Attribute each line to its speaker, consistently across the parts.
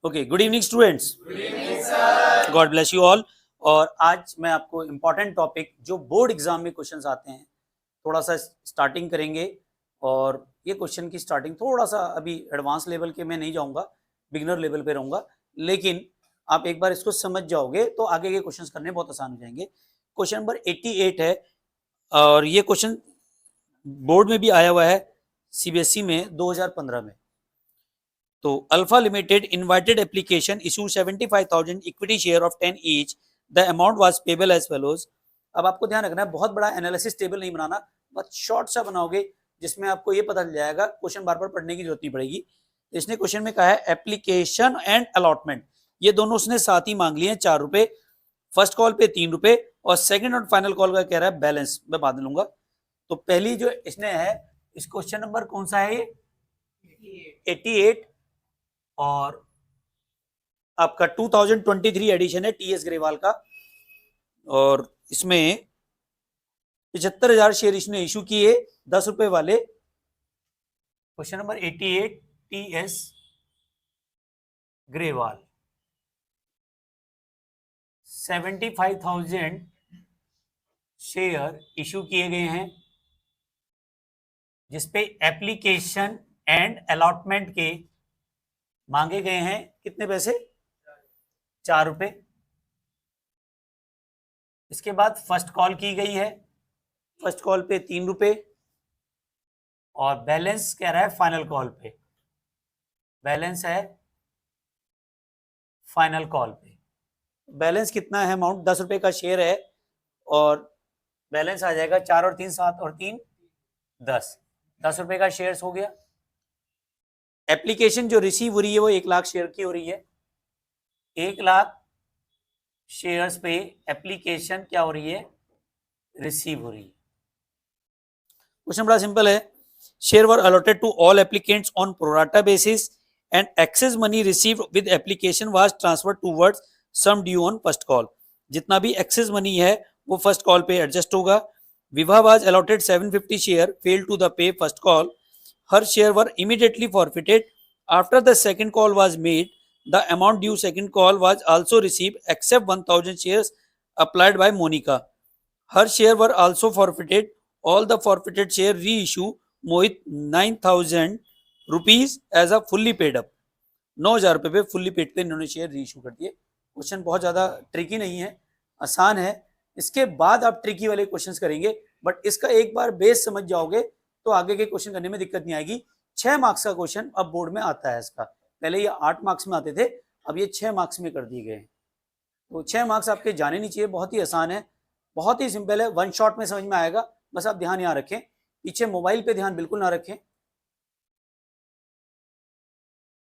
Speaker 1: Okay, good evening students. God bless you all. और आज मैं आपको इम्पॉर्टेंट टॉपिक जो बोर्ड एग्जाम में क्वेश्चंस आते हैं थोड़ा सा स्टार्टिंग करेंगे। और ये क्वेश्चन की स्टार्टिंग थोड़ा सा अभी एडवांस लेवल के मैं नहीं जाऊंगा, बिगिनर लेवल पे रहूंगा, लेकिन आप एक बार इसको समझ जाओगे तो आगे के क्वेश्चंस करने बहुत आसान हो जाएंगे। क्वेश्चन नंबर 88 है और ये क्वेश्चन बोर्ड में भी आया हुआ है, सीबीएसई में 2015 में। तो Alpha Limited invited application issue 75,000 equity share of 10 each, the amount was payable as follows. अब आपको ध्यान रखना है, बहुत बड़ा एनालिसिस टेबल नहीं बनाना, बहुत शॉर्ट सा बनाओगे जिसमें आपको ये पता चल जाएगा, क्वेश्चन बार बार पढ़ने की जरूरत नहीं पड़ेगी। इसने क्वेश्चन में कहा है एप्लीकेशन एंड अलॉटमेंट, ये दोनों उसने साथ ही मांग लिए हैं 4 रुपए, फर्स्ट कॉल पे 3 रुपए और सेकंड और फाइनल कॉल का कह रहा है बैलेंस मैं बाद में लूंगा। तो पहली जो इसने है, इस क्वेश्चन नंबर कौन सा है ये 88 और आपका 2023 एडिशन है टीएस ग्रेवाल का, और इसमें 75,000 शेयर इसने इशू किए 10 रुपए वाले। Question number 88 TS Grewal 75,000 share issue किए गए हैं जिसपे एप्लीकेशन एंड अलॉटमेंट के मांगे गए हैं कितने पैसे, 4 रुपए। इसके बाद फर्स्ट कॉल की गई है, फर्स्ट कॉल पे 3 रुपए और बैलेंस कह रहा है फाइनल कॉल पे, बैलेंस है फाइनल कॉल पे। बैलेंस कितना है, अमाउंट 10 रुपए का शेयर है और बैलेंस आ जाएगा 4 और 3 7 और 3 10 रुपए का शेयर हो गया। एप्लीकेशन जो रिसीव हो रही है वो 1 लाख शेयर की हो रही है, 1 लाख शेयर्स पे एप्लीकेशन क्या हो रही है, रिसीव हो रही है। क्वेश्चन बड़ा सिंपल है, share were allotted to all applicants on pro rata basis and excess money received with application was transferred towards sum due on first call. जितना भी एक्सेस मनी है वो फर्स्ट कॉल पे एडजस्ट होगा। Vibha was allotted 750 share, failed to the pay first call, her share were immediately forfeited after the second call was made. The amount due second call was also received except 1,000 shares applied by Monica. Her share were also forfeited. All the forfeited share reissue Mohit 9,000 rupees as a fully paid up. 9,000 रुपए पे fully paid पे इन्होंने share reissue कर दिए। Question बहुत ज्यादा tricky नहीं है, आसान है। इसके बाद आप ट्रिकी वाले क्वेश्चंस करेंगे, बट इसका एक बार बेस समझ जाओगे तो आगे के क्वेश्चन करने में दिक्कत नहीं आएगी। 6 मार्क्स का क्वेश्चन अब बोर्ड में आता है इसका, पहले ये 8 मार्क्स में आते थे, अब ये 6 मार्क्स में कर दिए गए। तो 6 मार्क्स आपके जाने नहीं चाहिए, बहुत ही आसान है, बहुत ही सिंपल है, वन शॉट में समझ में आएगा। बस आप ध्यान यहाँ रखें, पीछे मोबाइल पे ध्यान बिल्कुल ना रखें।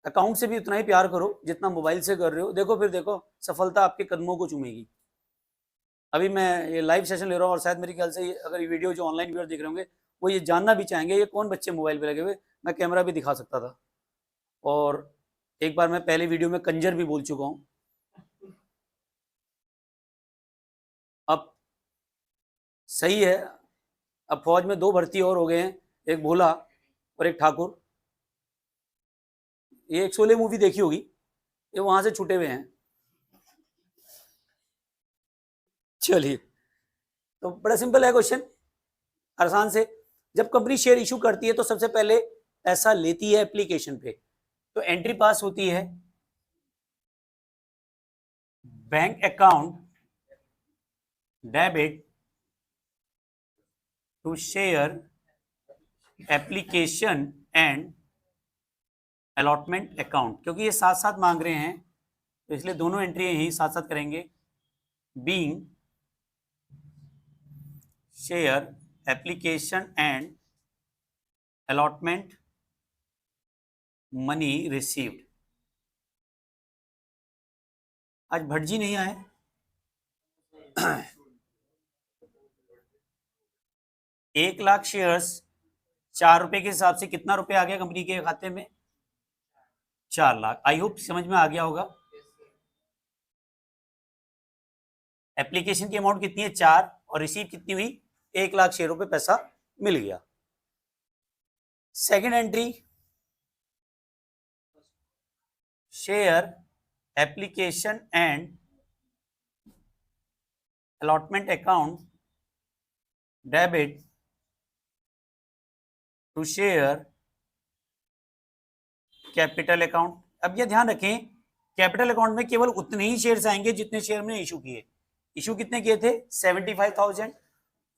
Speaker 1: अकाउंट से भी उतना ही प्यार करो जितना मोबाइल से कर रहे हो। देखो फिर देखो सफलता आपके कदमों को चूमेगी। अभी मैं ये लाइव सेशन ले रहा हूँ और शायद मेरे ख्याल से अगर ये वीडियो जो ऑनलाइन व्यूअर देख रहे होंगे वो ये जानना भी चाहेंगे ये कौन बच्चे मोबाइल पे लगे हुए। मैं कैमरा भी दिखा सकता था, और एक बार मैं पहले वीडियो में कंजर भी बोल चुका हूं। अब सही है, अब फौज में 2 भर्ती और हो गए हैं, एक भोला और एक ठाकुर। ये एक शोले मूवी देखी होगी, ये वहां से छूटे हुए हैं। चलिए, तो बड़ा सिंपल है क्वेश्चन, आसान से। जब कंपनी शेयर इशू करती है तो सबसे पहले पैसा लेती है एप्लीकेशन पे, तो एंट्री पास होती है bank account debit to share application and allotment account. क्योंकि ये साथ साथ मांग रहे हैं तो इसलिए दोनों एंट्री ही साथ साथ करेंगे। Being share application and allotment money received. आज भटजी नहीं आए। 1 लाख शेयर्स 4 रुपए के हिसाब से कितना रुपए आ गया कंपनी के खाते में, 4 लाख। आई होप समझ में आ गया होगा। एप्लीकेशन की अमाउंट कितनी है, 4, और रिसीव कितनी हुई, 1 लाख शेयरों पे पैसा मिल गया। Second entry, share application and allotment account debit to share capital account. अब ये ध्यान रखें, कैपिटल अकाउंट में केवल उतने ही शेयर्स आएंगे जितने शेयर में इशू किए। इशू कितने किए थे? 75,000।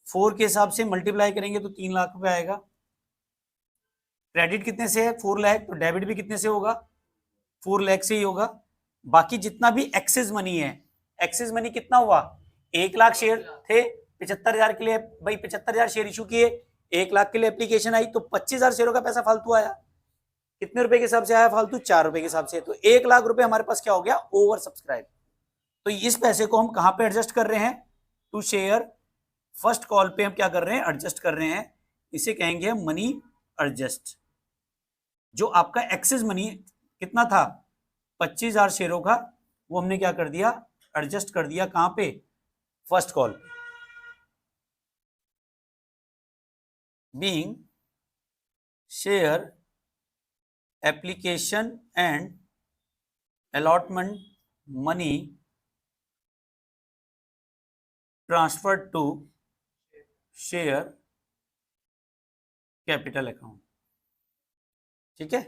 Speaker 1: 4 के हिसाब से मल्टीप्लाई करेंगे तो 3 लाख रुपए आएगा। क्रेडिट कितने से है? 4 लाख। तो डेबिट भी कितने से होगा? 4 लाख से ही होगा। बाकी जितना भी एक्सेस मनी है, एक्सेस मनी कितना हुआ? 1 लाख शेयर थे, 75,000 के लिए भाई 75,000 शेयर इशू किए, 1 लाख के लिए एप्लीकेशन आई, तो 25,000 शेयरों का पैसा फालतू आया। कितने रुपए के हिसाब से आया फालतू? 4 रुपए के हिसाब से। तो 1 लाख रुपए हमारे पास क्या हो गया? Over subscribe. तो इस पैसे को हम कहां पे एडजस्ट कर रहे हैं? टू शेयर फर्स्ट कॉल पे हम क्या कर रहे हैं? एडजस्ट कर रहे हैं। इसे कहेंगे मनी एडजस्ट। जो आपका एक्सेस मनी कितना था? 25,000 शेयरों का, वो हमने क्या कर दिया? एडजस्ट कर दिया। कहां पे? First call. Being share application and allotment money transferred to share capital account. ठीक है,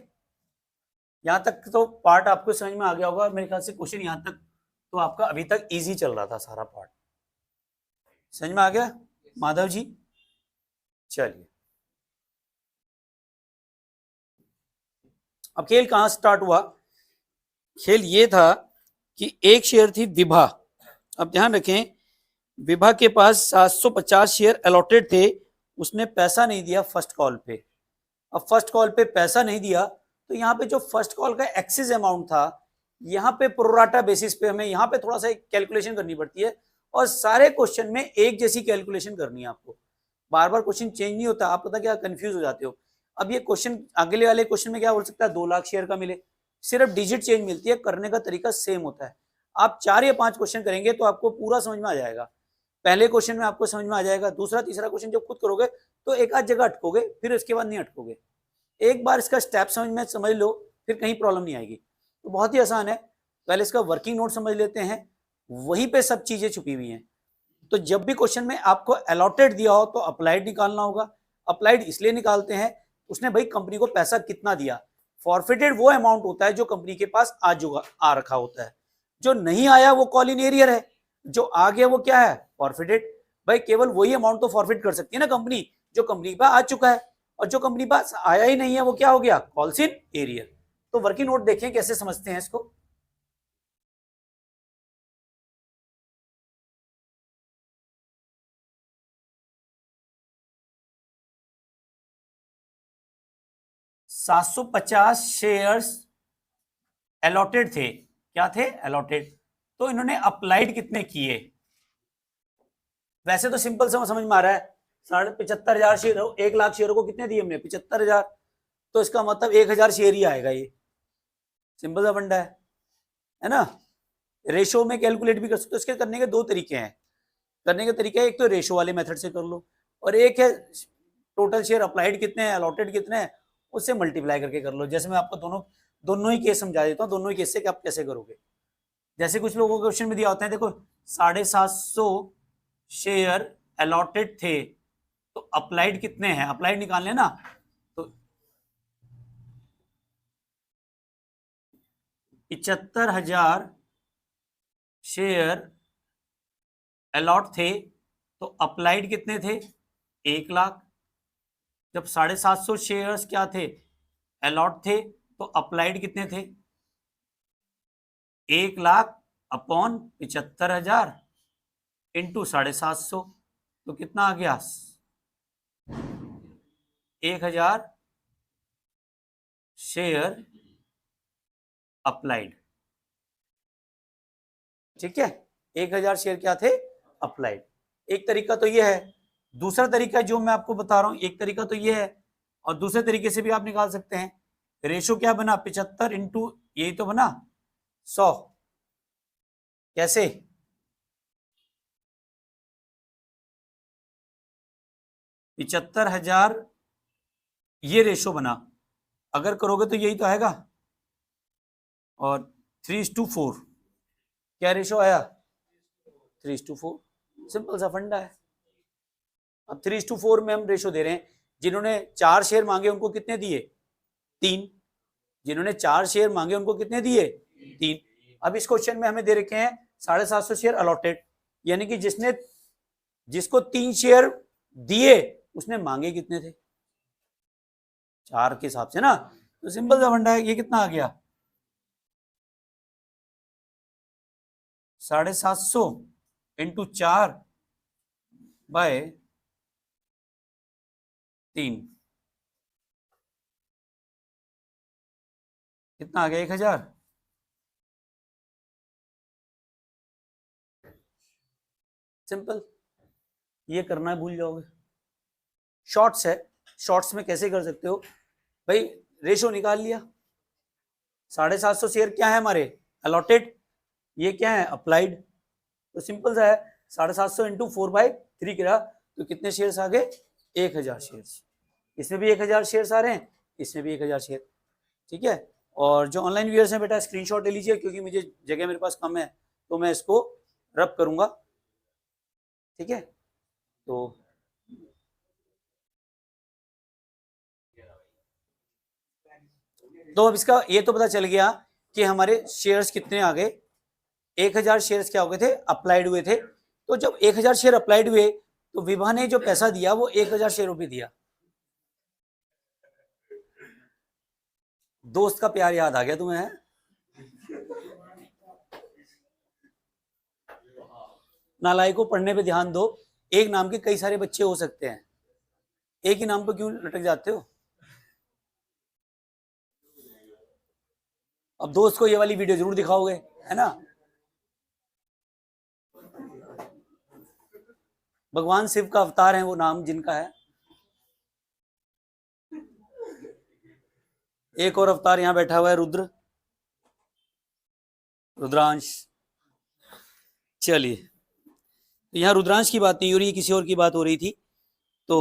Speaker 1: यहां तक तो पार्ट आपको समझ में आ गया होगा मेरे ख्याल से। क्वेश्चन यहां तक तो आपका अभी तक इजी चल रहा था, सारा पार्ट समझ में आ गया माधव जी? चलिए, अब खेल कहां स्टार्ट हुआ? खेल ये था कि एक शेयर थी विभा। अब ध्यान रखें, विभा के पास 750 शेयर अलॉटेड थे, उसने पैसा नहीं दिया फर्स्ट कॉल पे। अब फर्स्ट कॉल पे पैसा नहीं दिया तो यहाँ पे जो फर्स्ट कॉल का एक्सेस अमाउंट था, यहाँ पे प्रोराटा बेसिस पे हमें यहाँ पे थोड़ा सा कैलकुलेशन करनी पड़ती है, और सारे क्वेश्चन में एक जैसी कैलकुलेशन करनी है आपको। बार बार क्वेश्चन चेंज नहीं होता, आप पता क्या कंफ्यूज हो जाते हो। अब ये क्वेश्चन अगले वाले क्वेश्चन में क्या हो सकता है? 2 लाख शेयर का मिले, सिर्फ डिजिट चेंज मिलती है, करने का तरीका सेम होता है। आप 4 या 5 क्वेश्चन करेंगे तो आपको पूरा समझ में आ जाएगा। पहले क्वेश्चन में आपको समझ में आ जाएगा, दूसरा तीसरा क्वेश्चन जब खुद करोगे तो एक आध जगह अटकोगे, फिर उसके बाद नहीं अटकोगे। एक बार इसका स्टेप समझ लो, फिर कहीं प्रॉब्लम नहीं आएगी। तो बहुत ही आसान है, पहले इसका वर्किंग नोट समझ लेते हैं, वहीं पे सब चीजें छुपी हुई हैं। तो जब भी क्वेश्चन में आपको अलॉटेड दिया हो तो अप्लाइड निकालना होगा। अप्लाइड इसलिए निकालते हैं, उसने भाई कंपनी को पैसा कितना दिया। फॉरफिटेड वो अमाउंट होता है जो कंपनी के पास आ रखा होता है। जो नहीं आया वो कॉल इन एरियर है, जो आ गया वो क्या है? फॉरफिटेड। भाई केवल वही अमाउंट तो फॉरफिट कर सकती है ना कंपनी जो कंपनी के पास आ चुका है, और जो कंपनी पास आया ही नहीं है वो क्या हो गया? Calls in arrear. तो वर्किंग नोट देखें कैसे समझते हैं इसको। $750 शेयर्स अलॉटेड थे। क्या थे? अलॉटेड। तो इन्होंने अप्लाइड कितने किए? वैसे तो सिंपल समझ में आ रहा है, 75,000 शेयर, 1 लाख शेयरों को कितने दिए हमने? 75,000। तो इसका मतलब 1,000 शेयर ही आएगा। ये सिंपल सा फंडा है ना। रेशो में कैलकुलेट भी कर सकते हो। इसके करने के 2 तरीके हैं। करने का तरीका है, एक तो रेशो वाले मेथड से कर लो, और एक है टोटल शेयर अप्लाइड कितने हैं, अलॉटेड कितने हैं, उससे मल्टीप्लाई करके कर लो। जैसे मैं आपको दोनों ही केस समझा देता हूँ, दोनों ही केस से कि आप कैसे करोगे। जैसे कुछ लोगों को क्वेश्चन में दिया होता है, देखो 750 शेयर अलॉटेड थे, तो अप्लाइड कितने हैं? अप्लाइड निकालने ना, तो 75,000 शेयर अलॉट थे, तो अप्लाइड कितने थे? 1 लाख। जब 750 शेयर्स क्या थे? अलॉट थे, तो अप्लाइड कितने थे? 1 लाख अपॉन 75,000 इंटू 750, तो कितना आ गया? 1,000 शेयर अप्लाइड। ठीक है, 1,000 शेयर क्या थे? अप्लाइड। एक तरीका तो ये है। दूसरा तरीका जो मैं आपको बता रहा हूं, एक तरीका तो ये है, और दूसरे तरीके से भी आप निकाल सकते हैं। रेशो क्या बना? 75 इंटू यही तो बना 100। कैसे? $75,000 ये रेशो बना, अगर करोगे तो यही तो आएगा, और 3:4 क्या रेशो आया? 3:4। सिंपल सा फंडा है। अब 3:4 में हम रेशो दे रहे हैं। जिन्होंने 4 शेयर मांगे उनको कितने दिए? 3। जिन्होंने 4 शेयर मांगे उनको कितने दिए? 3। अब इस क्वेश्चन में हमें दे रखे हैं 750 शेयर अलॉटेड, यानी कि जिसको 3 शेयर दिए उसने मांगे कितने थे? 4 के हिसाब से ना। तो सिंपल सा फंडा है। ये कितना आ गया? 750 इंटू 4 बाय 3 कितना आ गया? 1000। सिंपल। ये करना भूल जाओगे। शॉर्ट्स है। शॉर्ट्स में कैसे कर सकते हो भाई? रेशो निकाल लिया। 750 शेयर क्या है हमारे? अलॉटेड। ये क्या है? अप्लाइड। तो सिंपल सा है। 750 इंटू 4/3 करा तो कितने शेयर्स आ गए? 1000 शेयर्स। इसमें भी 1000 शेयर्स आ रहे हैं, इसमें भी 1000 शेयर। ठीक है। और जो ऑनलाइन व्यूअर्स हैं बेटा स्क्रीनशॉट ले लीजिए, क्योंकि मुझे जगह मेरे पास कम है तो मैं इसको रब करूंगा। ठीक है। तो अब इसका ये तो पता चल गया कि हमारे शेयर्स कितने आ गए। 1000 शेयर्स क्या हो गए थे? अप्लाइड हुए थे। तो जब 1000 शेयर अप्लाइड हुए तो विभा ने जो पैसा दिया वो 1000 शेयरों पे दिया। दोस्त का प्यार याद आ गया तुम्हें? है नालायक को पढ़ने पे ध्यान दो। एक नाम के कई सारे बच्चे हो सकते हैं, एक ही नाम पे क्यों लटक जाते हो? अब दोस्त को ये वाली वीडियो जरूर दिखाओगे, है ना? भगवान शिव का अवतार है वो नाम जिनका है। एक और अवतार यहां बैठा हुआ है, रुद्र, रुद्रांश। चलिए, तो यहां रुद्रांश की बात नहीं हो रही, किसी और की बात हो रही थी। तो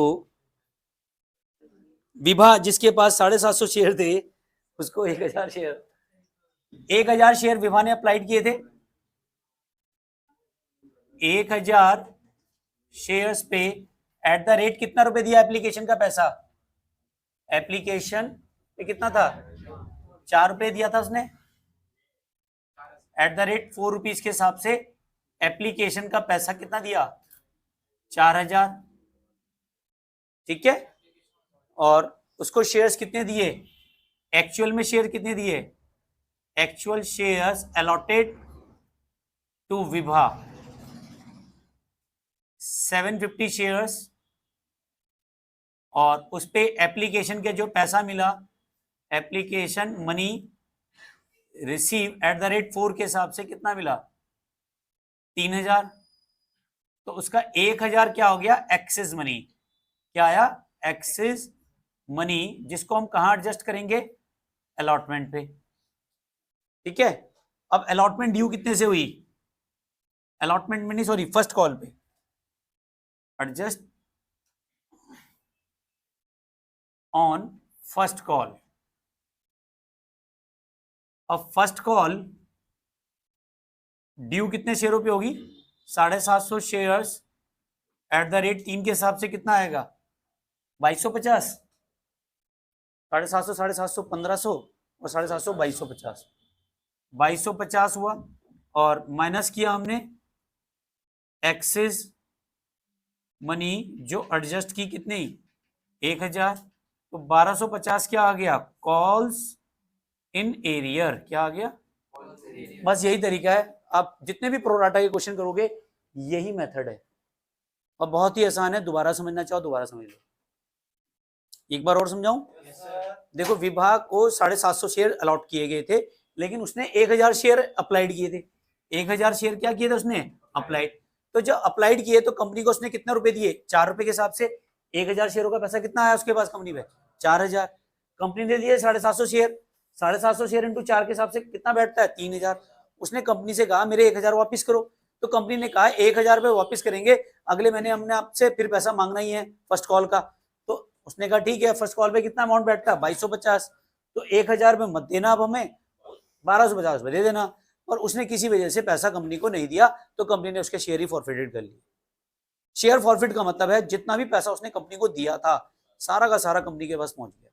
Speaker 1: विभा जिसके पास 750 शेयर थे उसको 1000 शेयर 1000 शेयर विभा ने अप्लाइड किए थे। 1000 शेयर्स पे एट द रेट कितना रुपए दिया एप्लीकेशन का पैसा? एप्लीकेशन पे कितना था? 4 रुपए दिया था उसने। एट द रेट 4 रुपीज के हिसाब से एप्लीकेशन का पैसा कितना दिया? 4000। ठीक है। और उसको शेयर्स कितने दिए? एक्चुअल में शेयर कितने दिए? Actual shares allotted to Vibha 750 shares, और उस पे एप्लीकेशन के जो पैसा मिला, application money receive at the rate 4 के हिसाब से कितना मिला? 3000। तो उसका 1000 क्या हो गया? Excess money. क्या आया? एक्सेस मनी, जिसको हम कहां एडजस्ट करेंगे? अलॉटमेंट पे। ठीक है। अब अलॉटमेंट ड्यू कितने से हुई? अलॉटमेंट में नहीं, सॉरी, फर्स्ट कॉल पे एडजस्ट ऑन फर्स्ट कॉल। अब फर्स्ट कॉल ड्यू कितने शेयरों पे होगी? 750 शेयर्स एट द रेट 3 के हिसाब से कितना आएगा? 2250। 750 750 1500 और 750 2250। 2250 हुआ और माइनस किया हमने एक्सेस मनी जो एडजस्ट की कितनी? 1000। तो 1250 क्या आ गया? Calls in arrear. क्या आ गया? बस यही तरीका है। आप जितने भी प्रोराटा के क्वेश्चन करोगे यही मेथड है और बहुत ही आसान है। दोबारा समझना चाहो दोबारा समझ लो। एक बार और समझाऊं? देखो, विभाग को 750 शेयर अलॉट किए गए थे, लेकिन उसने 1000 शेयर अप्लाइड किए थे। 1000 शेयर क्या किए थे उसने? अप्लाइड। तो जब अप्लाइड किए तो कंपनी को उसने कितने रुपए दिए? 4 रुपए के हिसाब से। 1000 शेयरों का पैसा कितना आया उसके पास कंपनी में? 4000। कंपनी ने दिए 750 शेयर। 750 शेयर इंटू 4 के हिसाब से कितना बैठता है? 3000। उसने कंपनी से कहा मेरे 1000 वापिस करो, तो कंपनी ने कहा 1000 रुपए वापिस करेंगे, अगले महीने हमने आपसे फिर पैसा मांगना ही है फर्स्ट कॉल का। तो उसने कहा ठीक है, फर्स्ट कॉल पे कितना अमाउंट बैठता है? 2250। तो 1000 रुपए मत देना अब हमें, 1250 रुपए दे देना। और उसने किसी वजह से पैसा कंपनी को नहीं दिया, तो कंपनी ने उसके शेयर ही फॉरफिटेड कर लिए। शेयर फॉरफिट का मतलब है जितना भी पैसा उसने कंपनी को दिया था सारा का सारा कंपनी के पास पहुंच गया।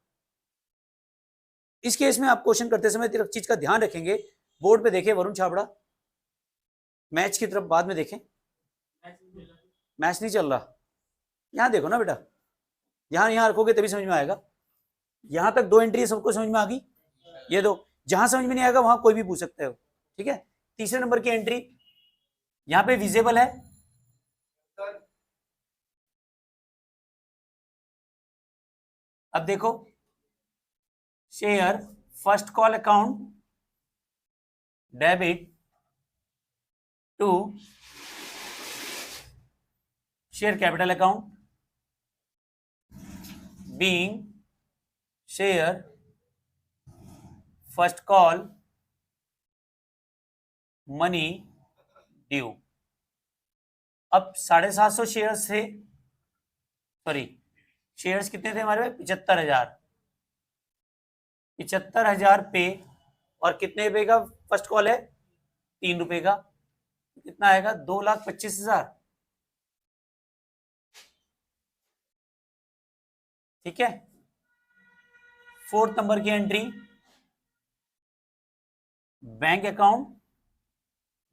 Speaker 1: इस केस में आप क्वेश्चन करते समय एक चीज का ध्यान रखेंगे, बोर्ड पे देखें वरुण छाबड़ा, मैच की तरफ बाद में देखें, मैच नहीं चल रहा, यहां देखो ना बेटा, यहां रखोगे तभी समझ में आएगा। यहां तक 2 एंट्री सबको समझ में आ गई, ये दो, जहां समझ में नहीं आएगा वहां कोई भी पूछ सकते हो, ठीक है। तीसरे नंबर की एंट्री यहां पे विजिबल है, अब देखो, share first call account debit to share capital account being share first call money due. अब 750 शेयर्स थे, सॉरी शेयर्स कितने थे हमारे पास, 75,000, 75,000 पे, और कितने रुपए का फर्स्ट कॉल है, 3 रुपए का, कितना आएगा, 2,25,000, ठीक है। 4th नंबर की entry, bank account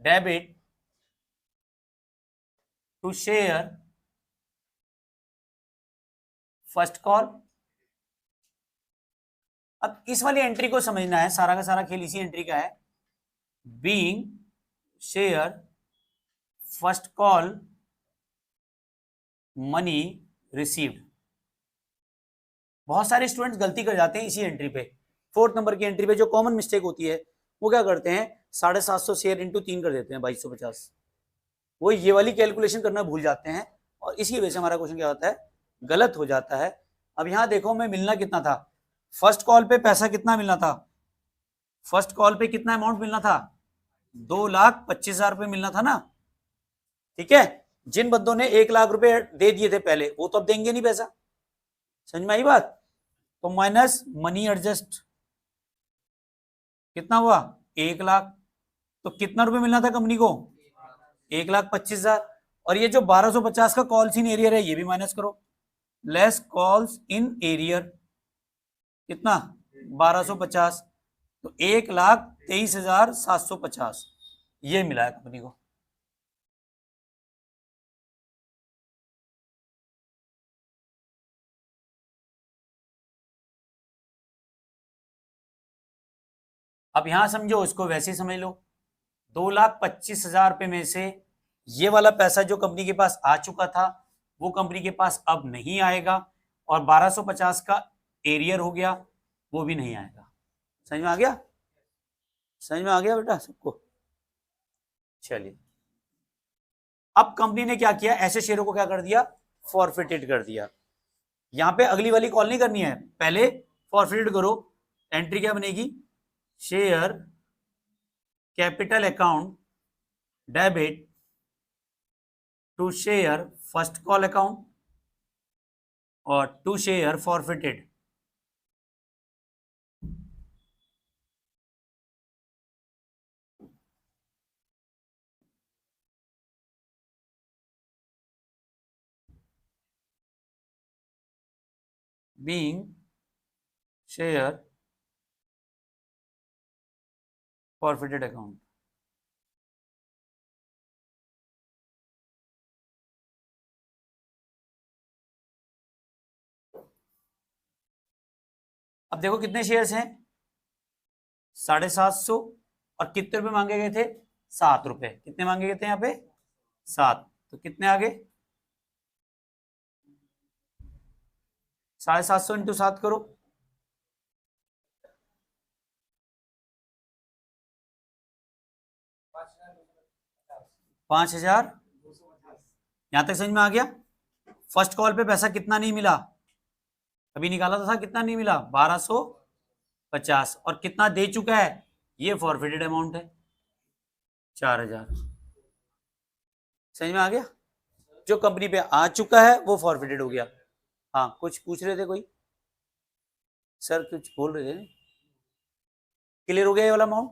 Speaker 1: debit to share first call. अब इस वाली एंट्री को समझना है, सारा का सारा खेल इसी एंट्री का है, being share first call money received. बहुत सारे स्टूडेंट्स गलती कर जाते हैं इसी एंट्री पे, 4th नंबर की एंट्री पे जो कॉमन मिस्टेक होती है वो क्या करते हैं, 750 शेयर इंटू 3 कर देते हैं 2250, वो ये वाली कैलकुलेशन करना भूल जाते हैं और इसी वजह से हमारा क्वेश्चन क्या होता है, गलत हो जाता है। अब यहां देखो मैं मिलना कितना था, फर्स्ट कॉल पे पैसा कितना मिलना था, फर्स्ट कॉल पे कितना अमाउंट मिलना था, 2,25,000 रुपए मिलना था ना, ठीक है। जिन बंदों ने 1 लाख रुपए दे दिए थे पहले वो तो अब देंगे नहीं पैसा, समझ में आई बात, तो माइनस मनी एडजस्ट कितना हुआ, 1 लाख, तो कितना रुपए मिलना था कंपनी को, 1,25,000, और ये जो 1250 का कॉल्स इन एरियर है ये भी माइनस करो, लेस कॉल्स इन एरियर कितना 1250, तो 1,23,750 ये मिला है कंपनी को। अब यहां समझो, इसको वैसे ही समझ लो, 2,25,000 रुपए में से ये वाला पैसा जो कंपनी के पास आ चुका था वो कंपनी के पास अब नहीं आएगा, और 1250 का एरियर हो गया वो भी नहीं आएगा। समझ में आ गया, समझ में आ गया बेटा सबको। चलिए, अब कंपनी ने क्या किया, ऐसे शेयरों को क्या कर दिया, फॉरफिटेड कर दिया। यहां पे अगली वाली कॉल नहीं करनी है, पहले फॉरफिटेड करो। एंट्री क्या बनेगी, share capital account debit to share first call account और to share forfeited. Being share forfeited account. अब देखो कितने शेयर्स हैं, 750, और कितने रुपए मांगे गए थे, 7 रुपए, कितने मांगे गए थे यहाँ पे, 7, तो कितने आ गए, 750 इंटू 7 करो, 5,000, यहां तक समझ में आ गया। फर्स्ट कॉल पे पैसा कितना नहीं मिला, अभी निकाला था कितना नहीं मिला, 1250, और कितना दे चुका है, ये फॉरफिटेड अमाउंट है 4,000। समझ में आ गया, जो कंपनी पे आ चुका है वो फॉरफिटेड हो गया। हाँ कुछ पूछ रहे थे कोई, सर कुछ बोल रहे थे, क्लियर हो गया ये वाला अमाउंट।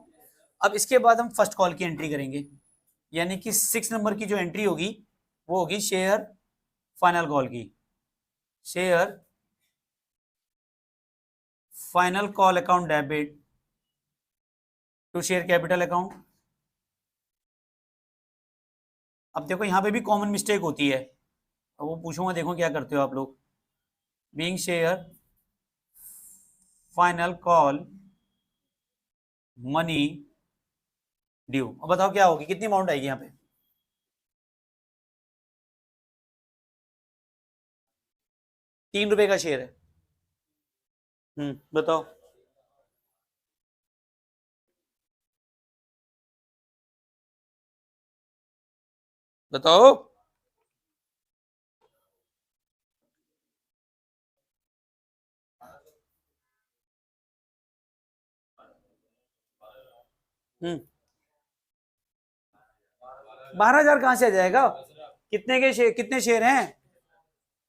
Speaker 1: अब इसके बाद हम फर्स्ट कॉल की एंट्री करेंगे, यानी कि 6 नंबर की जो एंट्री होगी वो होगी शेयर फाइनल कॉल की, share final call account debit to share capital account. अब देखो यहां पे भी कॉमन मिस्टेक होती है, अब वो पूछूंगा, देखो क्या करते हो आप लोग। Being share final call money due, अब बताओ क्या होगी, कितनी अमाउंट आएगी यहाँ पे? ₹3 का शेयर है। बताओ। बताओ। 12,000 कहां से आ जाएगा? कितने के शेयर, कितने शेयर हैं?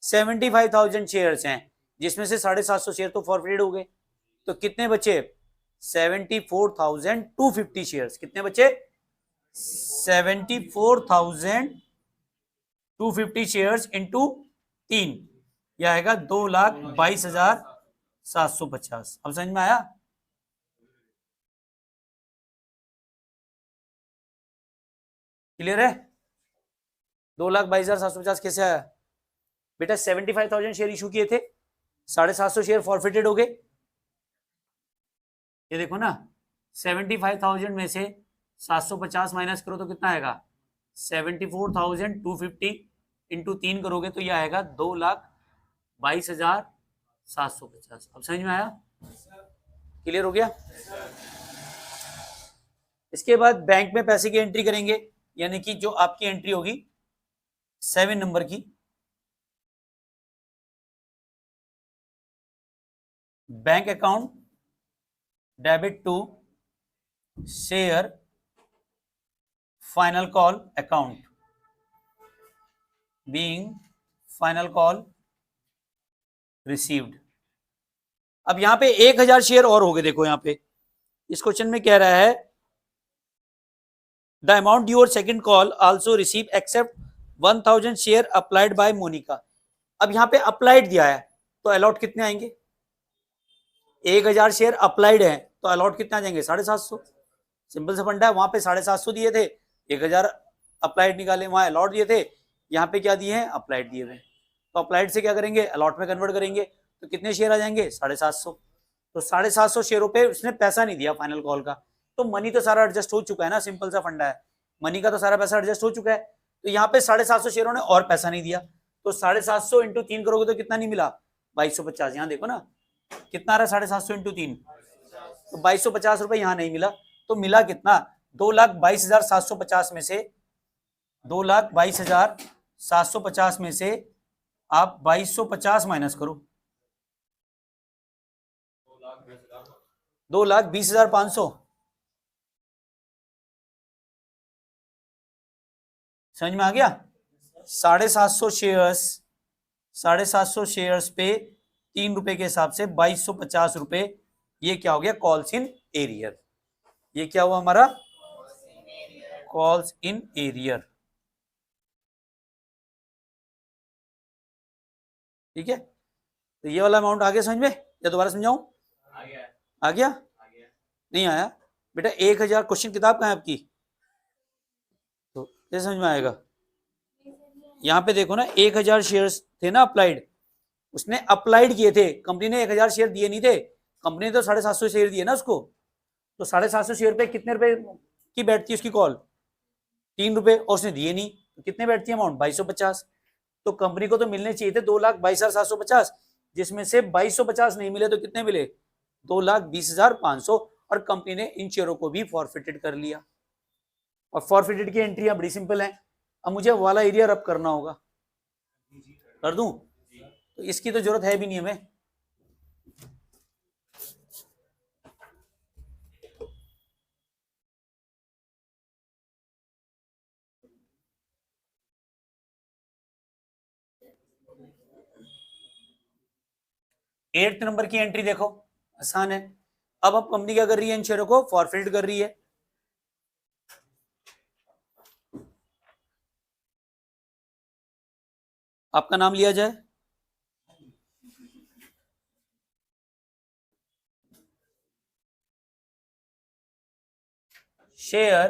Speaker 1: 75,000 शेयर्स हैं, जिसमें से 750 शेयर तो फॉरफिटेड हो गए, तो कितने बचे? 74,250 शेयर्स। कितने बचे? 74,250 शेयर्स इंटू 3, यह आएगा 2,22,750। अब समझ में आया? क्लियर है? 2,22,750 कैसे आया बेटा? 75,000 शेयर इशू किए थे, 750 शेयर फॉरफिटेड हो गए। ये देखो ना, 75,000 में से 750 माइनस करो तो कितना आएगा? 74,250 इंटू 3 करोगे तो यह आएगा 2,22,750। अब समझ में आया? क्लियर हो गया? इसके बाद बैंक में पैसे की एंट्री करेंगे, यानी कि जो आपकी एंट्री होगी 7 नंबर की, bank account debit to share final call account being final call received. अब यहां पे 1,000 शेयर और हो गए। देखो यहां पे इस क्वेश्चन में कह रहा है द अमाउंट ड्यू और second call also receive except 1,000 share applied by Monika. अब यहां पे अप्लाइड दिया है तो अलॉट कितने आएंगे? 1,000 शेयर अप्लाइड है तो अलॉट कितना जाएंगे? 750। सिंपल सा फंडा है, वहां पे 750 दिए थे, 1,000 अप्लाइड निकाले, वहां अलॉट दिए थे, यहाँ पे क्या दिए हैं? अप्लाइड दिए हुए। तो अप्लाइड से क्या करेंगे? अलॉट में कन्वर्ट करेंगे, तो कितने शेयर आ जाएंगे? 750। तो 750 शेयरों पे उसने पैसा नहीं दिया फाइनल कॉल का, तो मनी तो सारा एडजस्ट हो चुका है ना, सिंपल सा फंडा है, मनी का तो सारा पैसा एडजस्ट हो चुका है। तो यहाँ पे 750 शेयरों ने और पैसा नहीं दिया, तो 750 इंटू 3 करोगे तो कितना नहीं मिला? 2250। यहाँ देखो ना कितना आ रहा है, 750 इंटू 3, तो 2250 रुपए यहाँ नहीं मिला, तो मिला कितना? 2,22,750 में से 2,22,750 में से आप 2250 माइनस करो, 2,20,500। समझ में आ गया? 750 शेयर्स, 750 शेयर्स पे ₹3 के हिसाब से 2250 रुपए, ये क्या हो गया? Calls in arrear. ये क्या हुआ हमारा? Calls in arrear. ठीक है, तो ये वाला अमाउंट आ गया समझ में, या दोबारा समझाऊं? आ गया? नहीं आया बेटा? 1,000 क्वेश्चन किताब कहाँ है आपकी? तो ये समझ में आएगा। यहाँ पे देखो ना, 1,000 शेयर्स थे ना अप्लाइड, उसने अप्लाइड किए थे, कंपनी ने 1,000 शेयर दिए नहीं थे, कंपनी ने तो 750 शेयर दिए ना उसको, तो 750 शेयर पे कितने रुपए की बैठती है उसकी कॉल? ₹3, और उसने दिए नहीं, तो कितने बैठती है अमाउंट? 2250। तो कंपनी को तो मिलने चाहिए थे 2,22,750, जिसमें से 2250 नहीं मिले तो कितने मिले? 2,20,500, और कंपनी ने इन शेयरों को भी फॉरफिटेड कर लिया। और फॉरफिटेड की एंट्री बड़ी सिंपल है। अब मुझे वाला एरिया रब करना होगा, कर दूं? तो इसकी तो जरूरत है भी नहीं हमें। एट्थ नंबर की एंट्री देखो, आसान है। अब कंपनी क्या कर रही है? इन शेयरों को फॉरफिट कर रही है, आपका नाम लिया जाए। शेयर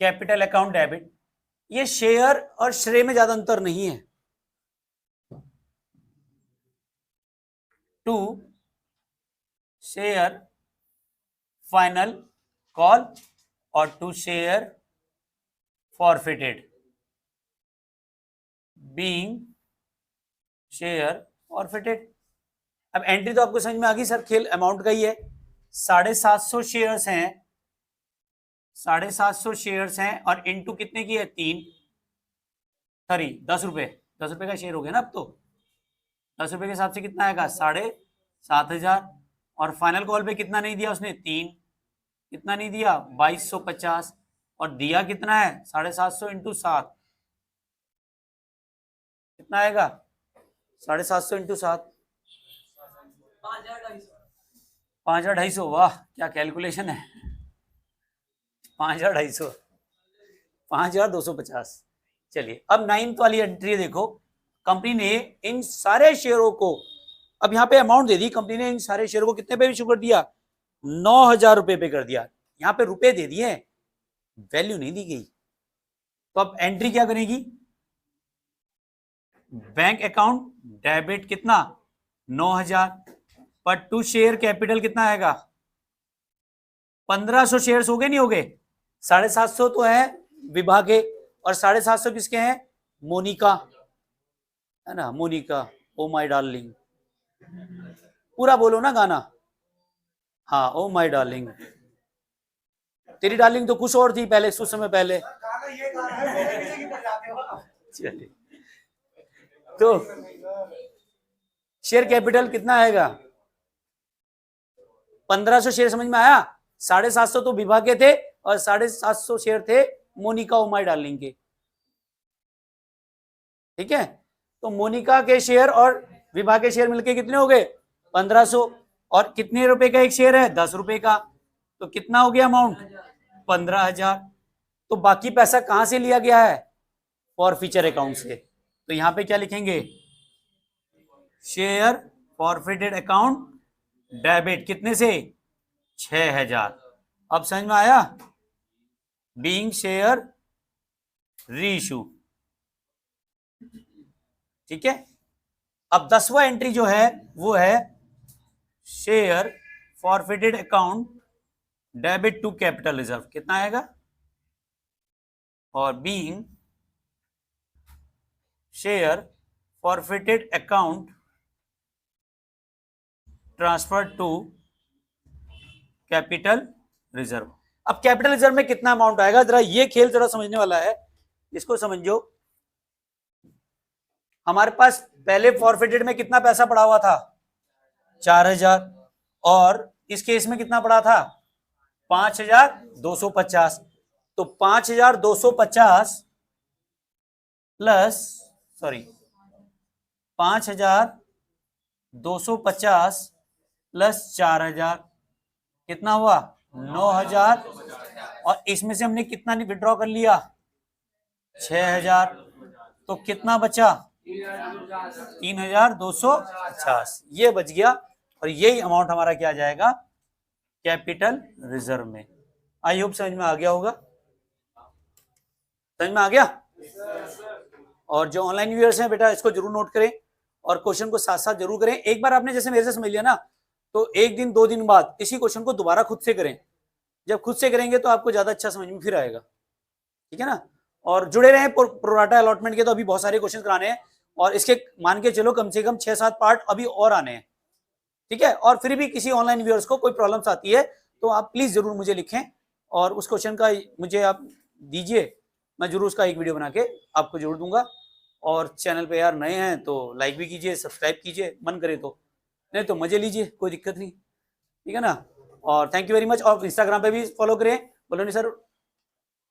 Speaker 1: कैपिटल अकाउंट डेबिट, ये शेयर और श्रेय में ज्यादा अंतर नहीं है। टू शेयर फाइनल कॉल और to share forfeited, being share forfeited. अब एंट्री तो आपको समझ में आ गई सर, खेल अमाउंट का ही है। 750 शेयर्स हैं, 750 शेयर्स हैं और इनटू कितने की है 3, सॉरी 10 रुपए, 10 रुपए का शेयर हो गया ना अब तो। 10 रुपए के हिसाब से कितना आएगा 7,500 और फाइनल कॉल पे कितना नहीं दिया उसने 3, कितना नहीं दिया 2250 और दिया कितना है 750 इंटू 7, कितना आएगा 750 इंटू 7, 5250। वाह क्या कैलकुलेशन है, 5250, 5250। चलिए अब 9th वाली एंट्री देखो, कंपनी ने इन सारे शेयरों को, अब यहाँ पे अमाउंट दे दी कंपनी ने, इन सारे शेयरों को कितने पे इशू कर दिया 9,000 रुपए पे कर दिया। यहाँ पे रुपए दे दिए, वैल्यू नहीं दी गई। तो अब एंट्री क्या बनेगी, बैंक अकाउंट डेबिट कितना 9,000 पर टू शेयर कैपिटल कितना आएगा 1500 शेयर्स हो गए नहीं हो गए, 750 तो है विभा के और 750 किसके हैं मोनिका, है ना, मोनिका ओ माय डार्लिंग, पूरा बोलो ना गाना, हाँ ओ माय डार्लिंग, तेरी डार्लिंग तो कुछ और थी पहले, कुछ समय पहले। चलिए तो शेयर कैपिटल कितना आएगा 1500 शेयर, समझ में आया। 750 तो विभा के थे और 750 शेयर थे मोनिका उमाई डार्लिंग के, ठीक है। तो मोनिका के शेयर और विभा के शेयर मिलके कितने हो गए 1500 और कितने रुपए का एक शेयर है 10 रुपए का, तो कितना हो गया अमाउंट 15,000। तो बाकी पैसा कहां से लिया गया है फॉरफीचर अकाउंट से, तो यहां पे क्या लिखेंगे शेयर फॉरफिटेड अकाउंट डेबिट कितने से 6,000। अब समझ में आया, बीइंग शेयर रीइशू, ठीक है। अब 10वां एंट्री जो है वो है share forfeited account debit to capital reserve, कितना आएगा, और being share forfeited account transfer to capital reserve. अब कैपिटल रिजर्व में कितना अमाउंट आएगा, जरा ये खेल जरा समझने वाला है, इसको समझो। हमारे पास पहले फॉरफिटेड में कितना पैसा पड़ा हुआ था 4,000 और इस केस में कितना पड़ा था 5,250, तो 5,250 प्लस 5,250 प्लस 4,000 कितना हुआ 9,000 और इसमें से हमने कितना विड्रॉ कर लिया 6,000, तो कितना बचा 3,250, ये बच गया और यही अमाउंट हमारा क्या जाएगा कैपिटल रिजर्व में। आई होप समझ में आ गया होगा, समझ में आ गया। और जो ऑनलाइन व्यूअर्स हैं बेटा इसको जरूर नोट करें और क्वेश्चन को साथ साथ जरूर करें। एक बार आपने जैसे मेरे से समझ लिया ना, तो 1 दिन 2 दिन बाद इसी क्वेश्चन को दोबारा खुद से करें, जब खुद से करेंगे तो आपको ज्यादा अच्छा समझ में फिर आएगा, ठीक है ना। और जुड़े रहें प्रोराटा अलॉटमेंट के, तो अभी बहुत सारे क्वेश्चन कराने हैं और इसके मान के चलो कम से कम 6-7 पार्ट अभी और आने हैं, ठीक है। और फिर भी किसी ऑनलाइन व्यूअर्स को कोई प्रॉब्लम्स आती है तो आप प्लीज जरूर मुझे लिखें और उस क्वेश्चन का मुझे आप दीजिए, मैं जरूर उसका एक वीडियो बना के आपको जरूर दूंगा। और चैनल पे यार नए हैं तो लाइक भी कीजिए, सब्सक्राइब कीजिए, मन करे तो, नहीं तो मजे लीजिए, कोई दिक्कत नहीं, ठीक है ना। और थैंक यू वेरी मच। और इंस्टाग्राम पे भी फॉलो करें बलोनी सर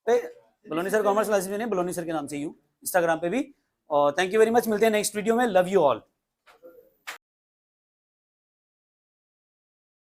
Speaker 1: पे, बलोनी सर कॉमर्स क्लासेस में, बलोनी सर के नाम से ही हूँ इंस्टाग्राम पे भी। और थैंक यू वेरी मच, मिलते हैं नेक्स्ट वीडियो में, लव यू ऑल।